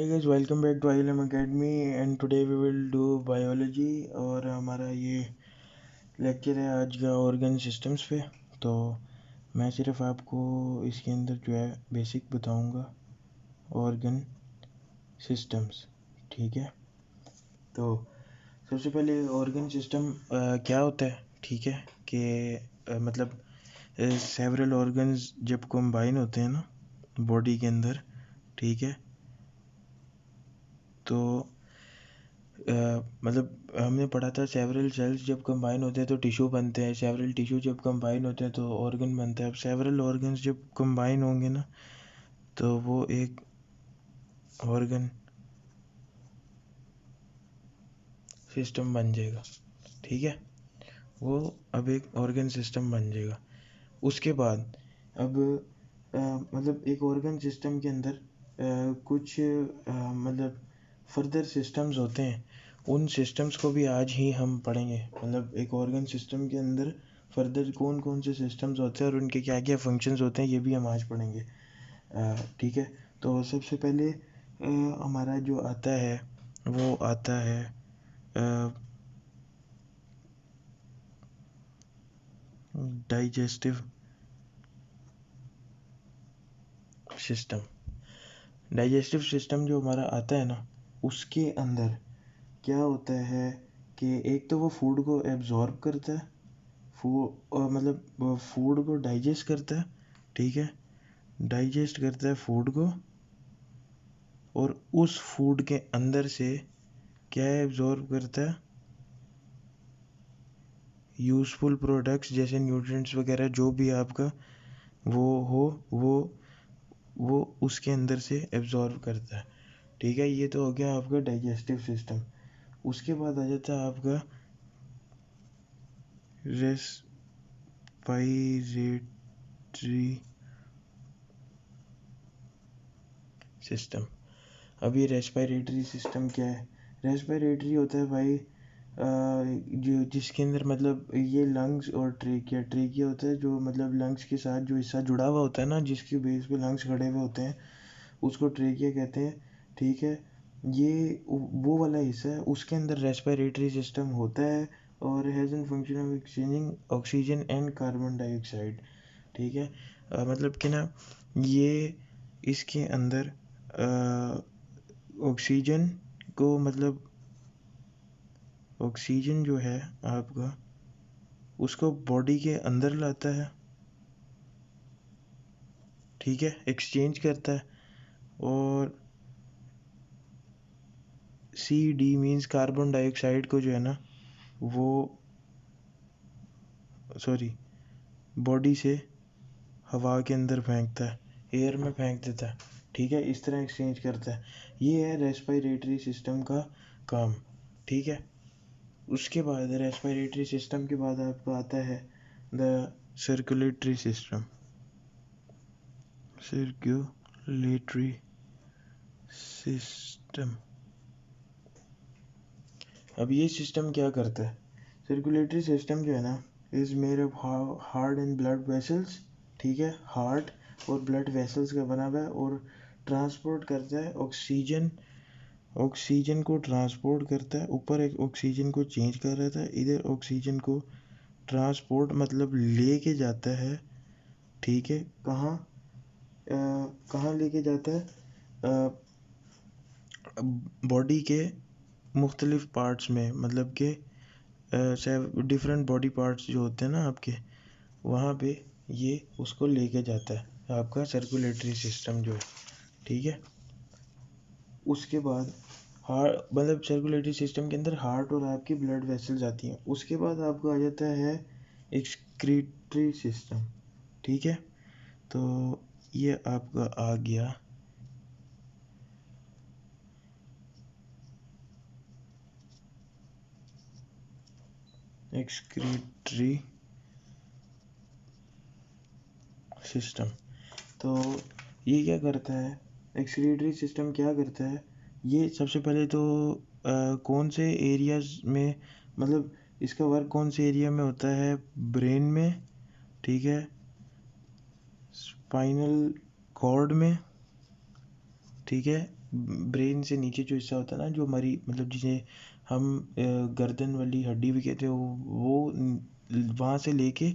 Hi guys, welcome back to ILM academy and today we will do biology. और हमारा ये lecture है आज का ऑर्गन सिस्टम्स पे। तो मैं सिर्फ आपको इसके अंदर जो है बेसिक बताऊंगा ऑर्गन सिस्टम्स। ठीक है, तो सबसे पहले ऑर्गन सिस्टम क्या होता है। ठीक है कि मतलब सेवरल ऑर्गन्स जब कंबाइन होते हैं ना बॉडी के अंदर, ठीक है, तो मतलब हमने पढ़ा था सेवरल सेल्स जब कंबाइन होते हैं तो टिश्यू बनते हैं, सेवरल टिश्यू जब कंबाइन होते हैं तो ऑर्गन बनते हैं। अब सेवरल ऑर्गन्स जब कंबाइन होंगे ना तो वो एक ऑर्गन सिस्टम बन जाएगा। ठीक है, वो अब एक ऑर्गन सिस्टम बन जाएगा। उसके बाद अब मतलब एक ऑर्गन सिस्टम के अंदर कुछ मतलब फर्दर सिस्टम्स होते हैं। उन सिस्टम्स को भी आज ही हम पढ़ेंगे। मतलब एक ऑर्गन सिस्टम के अंदर फर्दर कौन कौन से सिस्टम्स होते हैं और उनके क्या क्या फंक्शंस होते हैं ये भी हम आज पढ़ेंगे। ठीक है, तो सबसे पहले हमारा जो आता है वो आता है डाइजेस्टिव सिस्टम। डाइजेस्टिव सिस्टम जो हमारा आता है ना उसके अंदर क्या होता है कि एक तो वो फूड को एब्जॉर्ब करता है, मतलब फूड को डाइजेस्ट करता है। ठीक है, डाइजेस्ट करता है फूड को और उस फूड के अंदर से क्या एब्जॉर्ब करता है, यूज़फुल प्रोडक्ट्स जैसे न्यूट्रिएंट्स वगैरह जो भी आपका वो हो वो उसके अंदर से एब्जॉर्ब करता है। ठीक है, ये तो हो गया आपका डाइजेस्टिव सिस्टम। उसके बाद आ जाता है आपका रेस्पिरेटरी सिस्टम। अब ये रेस्पिरेटरी सिस्टम क्या है? रेस्पिरेटरी होता है भाई जो जिसके अंदर मतलब ये लंग्स और ट्रेकिया ट्रेकिया होता है जो मतलब लंग्स के साथ जो हिस्सा जुड़ा हुआ होता है ना जिसकी बेस पे लंग्स खड़े हुए होते हैं उसको ट्रेकिया कहते हैं। ठीक है, ये वो वाला हिस्सा है, उसके अंदर रेस्पिरेटरी सिस्टम होता है और has an function of exchanging oxygen and carbon dioxide. ठीक है, मतलब कि ना ये इसके अंदर ऑक्सीजन को मतलब ऑक्सीजन जो है आपका उसको बॉडी के अंदर लाता है। ठीक है, एक्सचेंज करता है। और CD मीन्स कार्बन डाइऑक्साइड को जो है ना वो सॉरी बॉडी से हवा के अंदर फेंकता है, एयर में फेंक देता है। ठीक है, इस तरह एक्सचेंज करता है। ये है रेस्पिरेटरी सिस्टम का काम। ठीक है, उसके बाद रेस्पिरेटरी सिस्टम के बाद आपको आता है the circulatory system. Circulatory system, अब ये सिस्टम क्या करता है? सर्कुलेटरी सिस्टम जो है ना is made of heart and blood vessels. ठीक है, हार्ट और ब्लड वेसल्स का बना हुआ है और ट्रांसपोर्ट करता है ऑक्सीजन। ऑक्सीजन को ट्रांसपोर्ट करता है, ऊपर एक ऑक्सीजन को चेंज कर रहा था, इधर ऑक्सीजन को ट्रांसपोर्ट मतलब लेके जाता है। ठीक है, कहाँ कहाँ लेके जाता है? बॉडी के मुख्तलिफ पार्ट्स में, मतलब कि डिफरेंट बॉडी पार्ट्स जो होते हैं ना आपके वहाँ पे ये उसको लेके जाता है आपका सर्कुलेटरी सिस्टम जो है। ठीक है, उसके बाद हार्ट मतलब सर्कुलेटरी सिस्टम के अंदर हार्ट और आपकी ब्लड वेसल्स आती हैं। उसके बाद आपको आ जाता है एक्सक्रीटरी सिस्टम। ठीक है, तो ये आपका आ गया एक्सक्रीटरी सिस्टम। तो ये क्या करता है? एक्सक्रीटरी सिस्टम क्या करता है? ये सबसे पहले तो कौन से एरियाज में मतलब इसका वर्क कौन से एरिया में होता है? ब्रेन में। ठीक है, स्पाइनल कॉर्ड में। ठीक है, ब्रेन से नीचे जो हिस्सा होता है ना, जो मरी मतलब जिसे हम गर्दन वाली हड्डी भी कहते हैं, वो वहाँ से लेके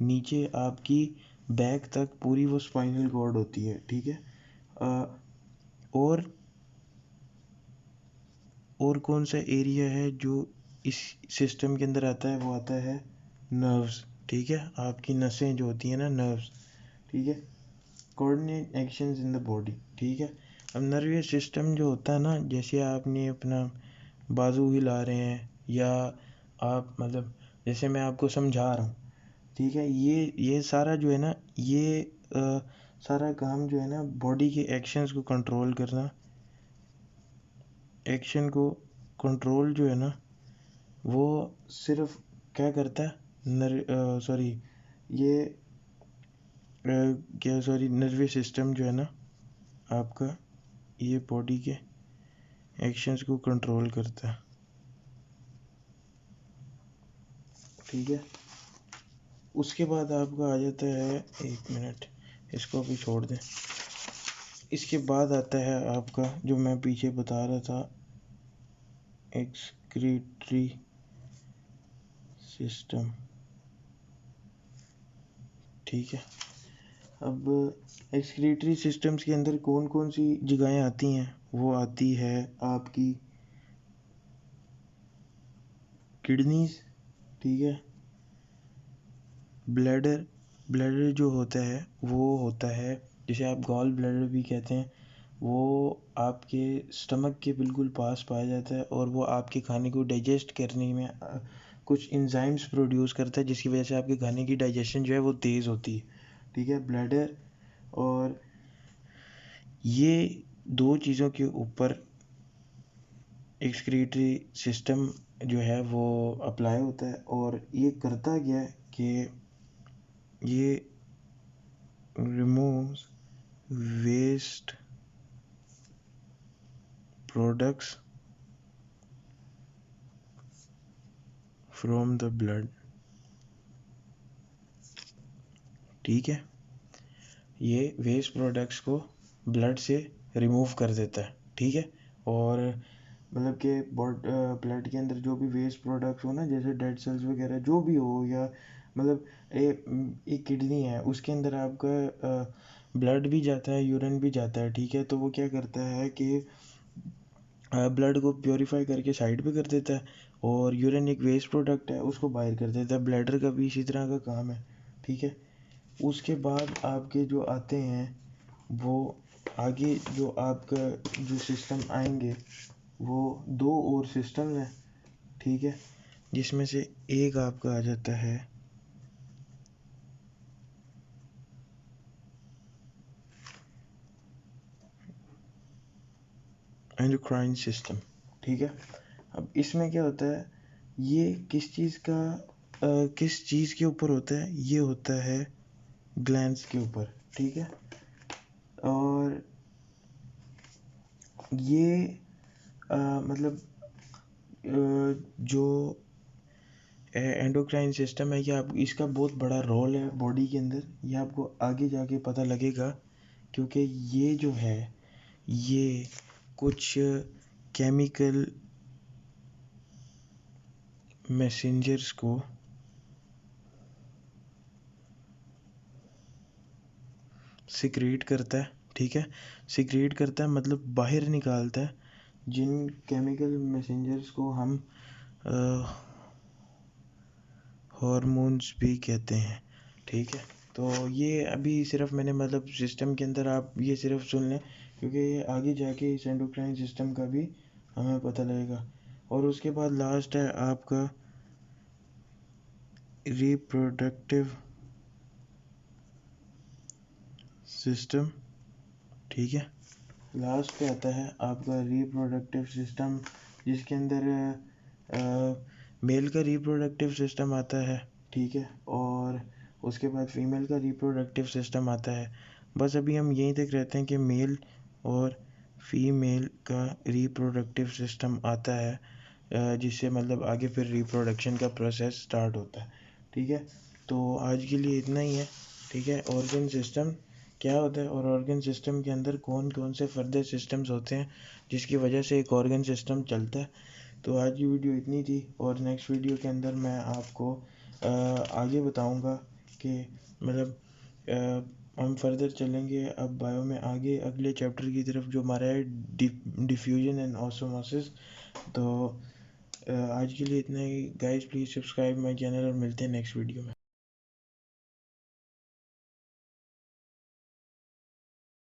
नीचे आपकी बैक तक पूरी वो स्पाइनल कॉर्ड होती है, ठीक है। और कौन सा एरिया है जो इस सिस्टम के अंदर आता है, वो आता है नर्व्स, ठीक है। आपकी नसें जो होती हैं ना, नर्व्स, ठीक है। Coordinate actions in the body, ठीक है। अब नर्वस सिस्टम जो होता है ना, जैसे आपने अपना बाजू हिला रहे हैं या आप मतलब जैसे मैं आपको समझा रहा हूँ, ठीक है, ये सारा जो है ना, ये सारा काम जो है ना बॉडी के एक्शंस को कंट्रोल करना, एक्शन को कंट्रोल जो है ना, वो सिर्फ क्या करता है, सॉरी ये क्या सॉरी नर्वस सिस्टम जो है ना आपका, ये बॉडी के एक्शंस को कंट्रोल करता है, ठीक है। उसके बाद आपका आ जाता है, एक मिनट इसको भी छोड़ दें, इसके बाद आता है आपका जो मैं पीछे बता रहा था, एक्सक्रीटरी सिस्टम, ठीक है। अब एक्सक्रीटरी सिस्टम्स के अंदर कौन कौन सी जगहें आती हैं, वो आती है आपकी किडनीज, ठीक है। ब्लैडर, ब्लैडर जो होता है वो होता है, जिसे आप गॉल ब्लैडर भी कहते हैं, वो आपके स्टमक के बिल्कुल पास पाया जाता है और वो आपके खाने को डाइजेस्ट करने में कुछ इंजाइम्स प्रोड्यूस करता है, जिसकी वजह से आपके खाने की डाइजेशन जो है वो तेज़ होती है, ठीक है। ब्लैडर और ये दो चीज़ों के ऊपर एक्सक्रीटरी सिस्टम जो है वो अप्लाई होता है, और ये करता क्या है कि ये removes waste products from the blood, ठीक है। ये वेस्ट प्रोडक्ट्स को ब्लड से रिमूव कर देता है, ठीक है। और मतलब कि ब्लड के अंदर जो भी वेस्ट प्रोडक्ट्स हो ना, जैसे डेड सेल्स वगैरह जो भी हो, या मतलब एक किडनी है, उसके अंदर आपका ब्लड भी जाता है, यूरिन भी जाता है, ठीक है। तो वो क्या करता है कि ब्लड को प्योरीफाई करके साइड पे कर देता है, और यूरिन एक वेस्ट प्रोडक्ट है, उसको बाहर कर देता है। ब्लैडर का भी इसी तरह का काम है, ठीक है। उसके बाद आपके जो आते हैं वो आगे जो आपका जो सिस्टम आएंगे, वो दो और सिस्टम हैं, ठीक है, जिसमें से एक आपका आ जाता है एंडोक्राइन सिस्टम, ठीक है। अब इसमें क्या होता है, ये किस चीज़ के ऊपर होता है, ये होता है ग्लैंड्स के ऊपर, ठीक है। और ये मतलब जो एंडोक्राइन सिस्टम है, ये आप इसका बहुत बड़ा रोल है बॉडी के अंदर, ये आपको आगे जाके पता लगेगा, क्योंकि ये जो है ये कुछ केमिकल मैसेंजर्स को सिक्रेट करता है, ठीक है। सिक्रेट करता है मतलब बाहर निकालता है, जिन केमिकल मैसेंजर्स को हम हॉर्मोन्स भी कहते हैं, ठीक है। तो ये अभी सिर्फ मैंने मतलब सिस्टम के अंदर आप ये सिर्फ सुन लें, क्योंकि ये आगे जाके इस एंडोक्राइन सिस्टम का भी हमें पता लगेगा। और उसके बाद लास्ट है आपका रिप्रोडक्टिव सिस्टम, ठीक है। लास्ट पे आता है आपका रिप्रोडक्टिव सिस्टम, जिसके अंदर मेल का रिप्रोडक्टिव सिस्टम आता है, ठीक है। और उसके बाद फीमेल का रिप्रोडक्टिव सिस्टम आता है। बस अभी हम यहीं तक रहते हैं कि मेल और फीमेल का रिप्रोडक्टिव सिस्टम आता है, जिससे मतलब आगे फिर रिप्रोडक्शन का प्रोसेस स्टार्ट होता है, ठीक है। तो आज के लिए इतना ही है, ठीक है। ऑर्गन सिस्टम क्या होता है और ऑर्गन सिस्टम के अंदर कौन कौन से फर्दर सिस्टम्स होते हैं जिसकी वजह से एक ऑर्गन सिस्टम चलता है। तो आज की वीडियो इतनी थी और नेक्स्ट वीडियो के अंदर मैं आपको आगे बताऊंगा कि मतलब हम फर्दर चलेंगे अब बायो में आगे अगले चैप्टर की तरफ जो हमारा है डिफ्यूजन एंड ऑस्मोसिस। तो आज के लिए इतना ही guys, please subscribe my channel और मिलते हैं नेक्स्ट वीडियो में।